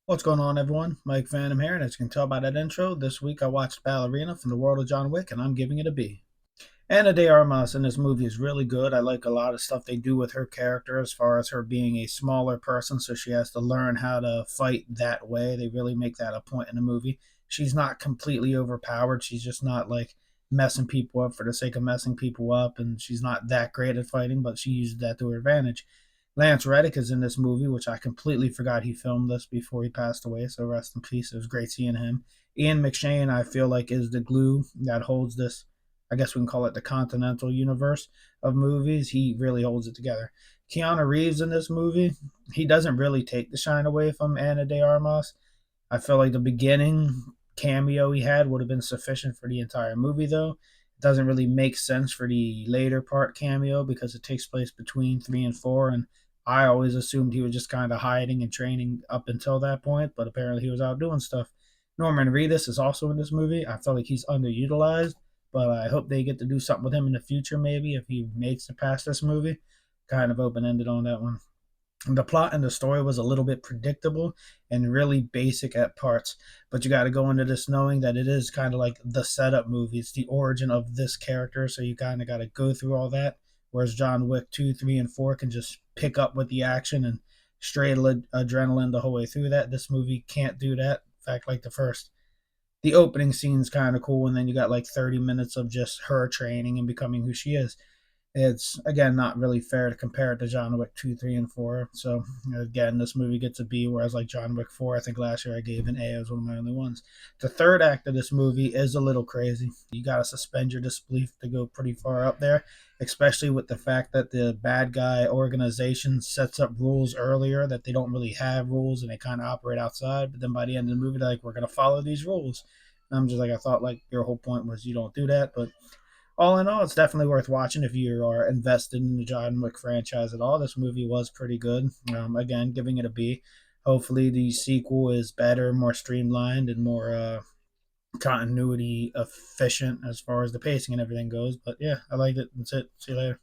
What's going on, everyone? Mike Phantom here, and as you can tell by that intro, this week I watched Ballerina from the world of John Wick, and I'm giving it a B. Anna de Armas in this movie is really good. I like a lot of stuff they do with her character as far as her being a smaller person, so she has to learn how to fight that way. They really make that a point in the movie. She's not completely overpowered. She's just not like messing people up for the sake of messing people up, and she's not that great at fighting, but she uses that to her advantage. Lance Reddick is in this movie, which I completely forgot he filmed this before he passed away. So rest in peace. It was great seeing him. Ian McShane, I feel like, is the glue that holds this. I guess we can call it the continental universe of movies. He really holds it together. Keanu Reeves in this movie, he doesn't really take the shine away from Ana de Armas. I feel like the beginning cameo he had would have been sufficient for the entire movie, though. It doesn't really make sense for the later part cameo because it takes place between three and four, and I always assumed he was just kind of hiding and training up until that point, but apparently he was out doing stuff. Norman Reedus is also in this movie. I feel like he's underutilized, but I hope they get to do something with him in the future, maybe if he makes it past this movie. Kind of open ended on that one. The plot and the story was a little bit predictable and really basic at parts, but you got to go into this knowing that it is kind of like the setup movie. It's the origin of this character, so you kind of got to go through all that. Whereas John Wick 2, 3, and 4 can just pick up with the action and straight adrenaline the whole way through that. This movie can't do that. In fact, like the opening scene's kind of cool, and then you got like 30 minutes of just her training and becoming who she is. It's again not really fair to compare it to John Wick 2, 3, and 4. So again, this movie gets a B, whereas like John Wick 4, I think last year I gave an A as one of my only ones. The third act of this movie is a little crazy. You gotta suspend your disbelief to go pretty far up there, especially with the fact that the bad guy organization sets up rules earlier that they don't really have rules and they kind of operate outside. But then by the end of the movie, they're like, we're gonna follow these rules. And I'm just like, I thought like your whole point was you don't do that, but all in all, it's definitely worth watching if you are invested in the John Wick franchise at all. This movie was pretty good. Again, giving it a B. Hopefully, the sequel is better, more streamlined, and more continuity efficient as far as the pacing and everything goes. But yeah, I liked it. That's it. See you later.